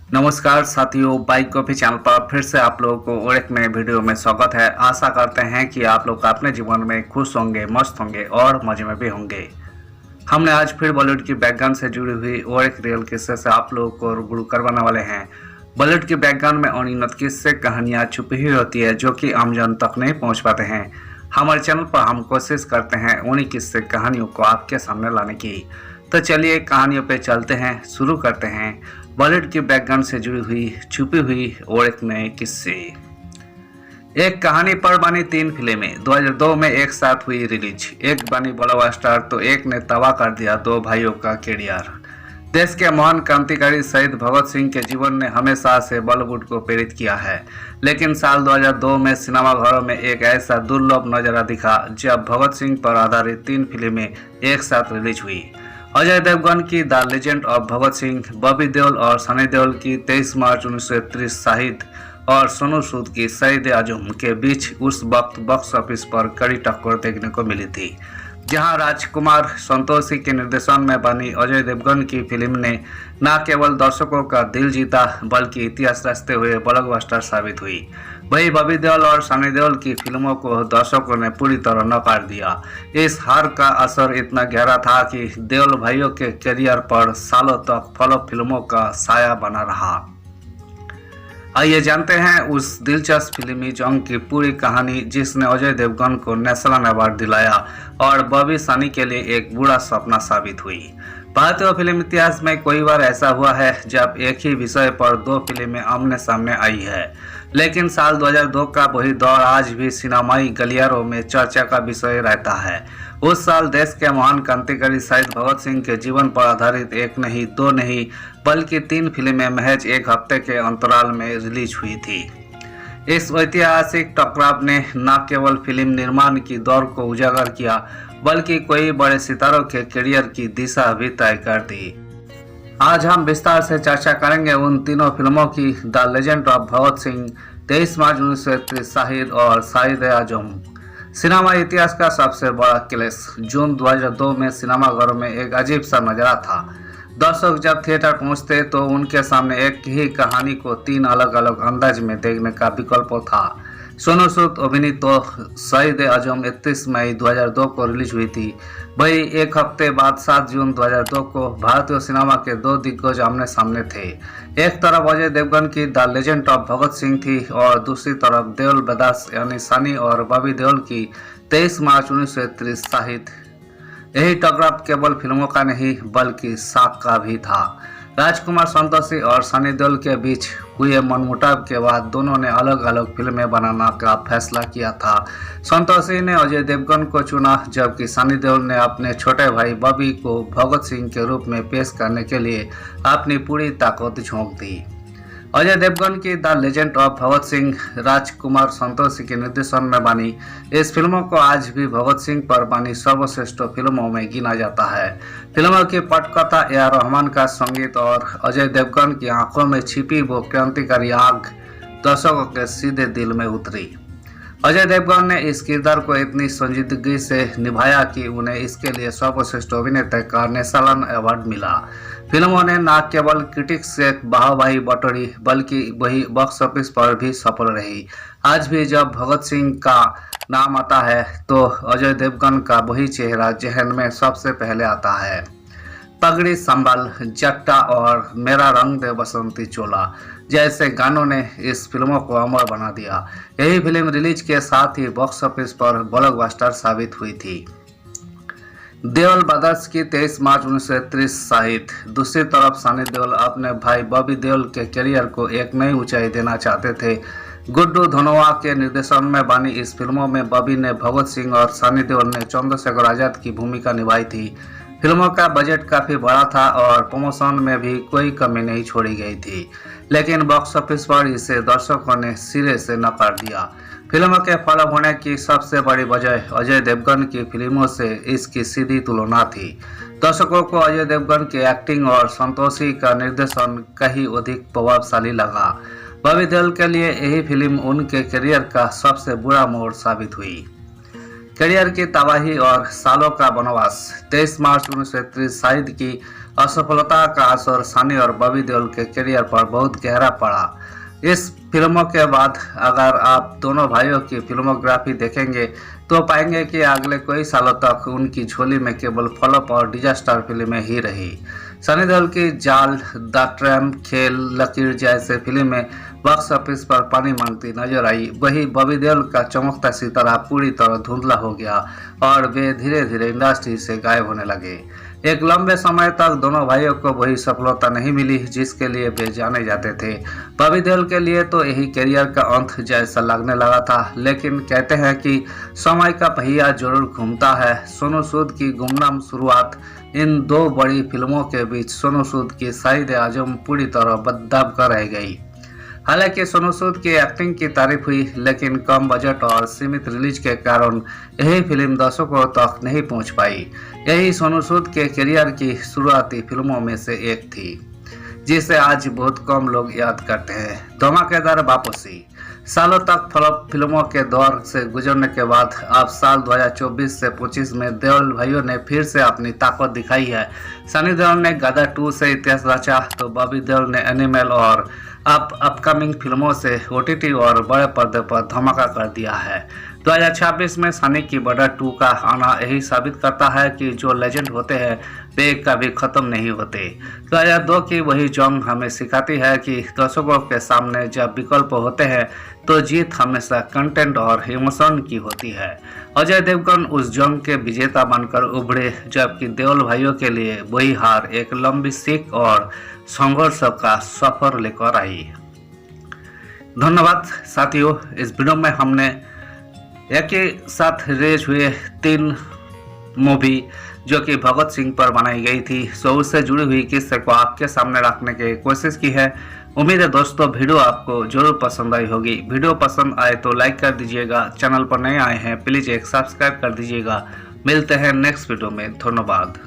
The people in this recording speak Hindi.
नमस्कार साथियों, बाइक कॉफी चैनल पर फिर से आप लोगों को और एक नए वीडियो में स्वागत है। आशा करते हैं कि आप लोग अपने जीवन में खुश होंगे, मस्त होंगे और मजे में भी होंगे। हमने आज फिर बॉलीवुड की बैकग्राउंड से जुड़ी हुई और एक रियल किस्से से आप लोगों को रूबरू करवाने वाले हैं। बॉलीवुड की बैकग्राउंड में अनिगत किस्से कहानियाँ छुपी हुई होती है जो कि आम जन तक नहीं पहुँच पाते हैं। हमारे चैनल पर हम कोशिश करते हैं उन्हीं किस्से कहानियों को आपके सामने लाने की। तो चलिए कहानियों पे चलते हैं, शुरू करते हैं बॉलीवुड की बैकग्राउंड से जुड़ी हुई छुपी हुई और एक नए किस्से। एक कहानी पर बनी 3 फिल्में 2002 में एक साथ हुई रिलीज। एक बनी ब्लॉकबस्टर तो एक ने तबाह कर दिया दो भाइयों का कैरियर। देश के महान क्रांतिकारी शहीद भगत सिंह के जीवन ने हमेशा से बॉलीवुड को प्रेरित किया है, लेकिन साल 2002 में सिनेमाघरों में एक ऐसा दुर्लभ नजारा दिखा जब भगत सिंह पर आधारित 3 फिल्में एक साथ रिलीज हुई। अजय देवगन की the legend of Bhagat Singh, Bobby Deol और सनी देओल की 23 मार्च 1931 शाहिद और सोनू सूद की शहीद आजम के बीच उस वक्त बॉक्स ऑफिस पर कड़ी टक्कर देखने को मिली थी। जहां राजकुमार संतोषी के निर्देशन में बनी अजय देवगन की फिल्म ने न केवल दर्शकों का दिल जीता बल्कि इतिहास रचते हुए ब्लॉकबस्टर साबित हुई। वही बॉबी देओल और सनी देओल की फिल्मों को दर्शकों ने पूरी तरह नकार दिया। इस हार का असर इतना गहरा था कि देओल भाइयों के करियर पर सालों तक फ्लॉप फिल्मों का साया बना रहा। आइए जानते हैं उस दिलचस्प फिल्मी जंग की पूरी कहानी जिसने अजय देवगन को नेशनल अवार्ड दिलाया और बॉबी सनी के लिए एक बुरा सपना साबित हुई। भारतीय फिल्म इतिहास में कोई बार ऐसा हुआ है जब एक ही विषय पर 2 फिल्में आमने सामने आई है, लेकिन साल 2002 का वही दौर आज भी सिनेमाई गलियारों में चर्चा का विषय रहता है। उस साल देश के महान क्रांतिकारी शहीद भगत सिंह के जीवन पर आधारित एक नहीं, 2 नहीं बल्कि 3 फिल्में महज एक हफ्ते के अंतराल में रिलीज हुई थी। इस ऐतिहासिक टकराव ने न केवल फिल्म निर्माण की दौर को उजागर किया बल्कि कई बड़े सितारों के करियर की दिशा भी तय कर दी। आज हम विस्तार से चर्चा करेंगे उन तीनों फिल्मों की, the legend of Bhagat Singh, 23 मार्च 1931 शाहिद और शाहिद आजम। सिनेमा इतिहास का सबसे बड़ा क्लैश। जून 2002 में सिनेमाघरों में एक अजीब सा नजारा था। दर्शक जब थिएटर पहुंचते तो उनके सामने एक ही कहानी को 3 अलग अलग अंदाज में देखने का विकल्प था। सोनू सूद अभिनीत शहीद आजम 31 मई 2002 को रिलीज हुई थी। वही एक हफ्ते बाद 7 जून 2002 को भारतीय सिनेमा के 2 दिग्गज आमने सामने थे। एक तरफ अजय देवगन की the legend of Bhagat Singh थी और दूसरी तरफ देओल ब्रदर्स यानी सनी और बॉबी देओल की 23 मार्च 1931 शाहिद। यही टकराव केवल फिल्मों का नहीं बल्कि साख का भी था। राजकुमार संतोषी और सनी देओल के बीच हुए मनमुटाव के बाद दोनों ने अलग अलग फिल्में बनाने का फैसला किया था। संतोषी ने अजय देवगन को चुना जबकि सनी देओल ने अपने छोटे भाई बॉबी को भगत सिंह के रूप में पेश करने के लिए अपनी पूरी ताकत झोंक दी। अजय देवगन की the legend of Bhagat Singh Rajkumar Santoshi के निर्देशन में बनी इस फिल्मों को आज भी भगत सिंह पर बनी सर्वश्रेष्ठ फिल्मों में गिना जाता है। फिल्मों की पटकथा ए.आर. रहमान का संगीत और अजय देवगन की आंखों में छिपी वो क्रांतिकारी आग दर्शकों के सीधे दिल में उतरी। अजय देवगन ने इस किरदार को इतनी संजीदगी से निभाया कि उन्हें इसके लिए सर्वश्रेष्ठ अभिनेता का नेशनल अवार्ड मिला। फिल्मों ने न केवल क्रिटिक्स से वाहवाही बटोरी बल्कि वही बॉक्स ऑफिस पर भी सफल रही। आज भी जब भगत सिंह का नाम आता है तो अजय देवगन का वही चेहरा जहन में सबसे पहले आता है। पगड़ी संभाल, जट्टा और मेरा रंग दे बसंती चोला जैसे गानों ने इस फिल्मों को अमर बना दिया। यही फिल्म रिलीज के साथ ही बॉक्स ऑफिस पर ब्लॉकबस्टर साबित हुई थी। देओल ब्रदर्स की 23 मार्च 1931 शाहिद। दूसरी तरफ सनी देओल अपने भाई बॉबी देओल के करियर को एक नई ऊंचाई देना चाहते थे। गुड्डू धनोआ के निर्देशन में बनी इस फिल्मों में बॉबी ने भगत सिंह और सनी देओल ने चंद्रशेखर आजाद की भूमिका निभाई थी। फिल्मों का बजट काफी बड़ा था और प्रमोशन में भी कोई कमी नहीं छोड़ी गई थी, लेकिन बॉक्स ऑफिस पर इसे दर्शकों ने सिरे से नकार दिया। फिल्म के फ्लॉप होने की सबसे बड़ी वजह अजय देवगन की फिल्मों से इसकी सीधी तुलना थी। दर्शकों को अजय देवगन की एक्टिंग और संतोषी का निर्देशन कहीं अधिक प्रभावशाली लगा। बॉबी देओल के लिए यही फिल्म उनके करियर का सबसे बुरा मोड़ साबित हुई। करियर की तबाही और सालों का वनवास। 23 मार्च 1931 शाहिद की असफलता का असर सनी और बॉबी देओल के करियर पर बहुत गहरा पड़ा। इस फिल्मों के बाद अगर आप दोनों भाइयों की फिल्मोग्राफी देखेंगे तो पाएंगे कि अगले कई सालों तक उनकी झोली में केवल फ्लॉप और डिजास्टर फिल्में ही रही। सनी देओल की जाल, द ट्रैम्प, खेल, लकीर जैसे फिल्में बॉक्स ऑफिस पर पानी मांगती नजर आई। वही बॉबी देओल का चमकता सितारा पूरी तरह धुंधला हो गया और वे धीरे धीरे इंडस्ट्री से गायब होने लगे। एक लंबे समय तक दोनों भाइयों को वही सफलता नहीं मिली जिसके लिए वे जाने जाते थे। बॉबी देओल के लिए तो यही करियर का अंत जैसा लगने लगा था, लेकिन कहते हैं कि समय का पहिया जरूर घूमता है। सोनू सूद की गुमनाम शुरुआत, इन दो बड़ी फिल्मों के बीच सोनू सूद की शाहिद आजम पूरी तरह दब कर रह गई। हालांकि सोनू सूद की एक्टिंग की तारीफ हुई, लेकिन कम बजट और सीमित रिलीज के कारण यही फिल्म दर्शकों तक नहीं पहुंच पाई। यही सोनू सूद के करियर की शुरुआती फिल्मों में से एक थी जिसे आज बहुत कम लोग याद करते हैं। धमाकेदार वापसी, सालों तक फ्लॉप फिल्मों के दौर से गुजरने के बाद अब साल 2024 से 25 में देओल भाइयों ने फिर से अपनी ताकत दिखाई है। सनी देओल ने गदर 2 से इतिहास रचा तो बॉबी देओल ने एनिमल और अपकमिंग फिल्मों से ओटीटी और बड़े पर्दे पर धमाका कर दिया है। 2026 में सनी की बॉर्डर 2 का आना यही साबित करता है कि जो लेजेंड होते हैं वे कभी खत्म नहीं होते। 2002 की वही जंग हमें सिखाती है कि दर्शकों के सामने जब विकल्प होते हैं तो जीत हमेशा कंटेंट और इमोशन की होती है। अजय देवगन उस जंग के विजेता बनकर उभरे, जबकि देओल भाइयों के लिए वही हार एक लंबी सीख और संघर्ष का सफर लेकर आई। धन्यवाद साथियों, इस वीडियो में हमने एक ही साथ रिलीज हुए 3 मूवी जो कि भगत सिंह पर बनाई गई थी, सो उससे जुड़ी हुई किस्से को आपके सामने रखने की कोशिश की है। उम्मीद है दोस्तों वीडियो आपको जरूर पसंद आई होगी। वीडियो पसंद आए तो लाइक कर दीजिएगा, चैनल पर नए आए हैं प्लीज एक सब्सक्राइब कर दीजिएगा। मिलते हैं नेक्स्ट वीडियो में, धन्यवाद।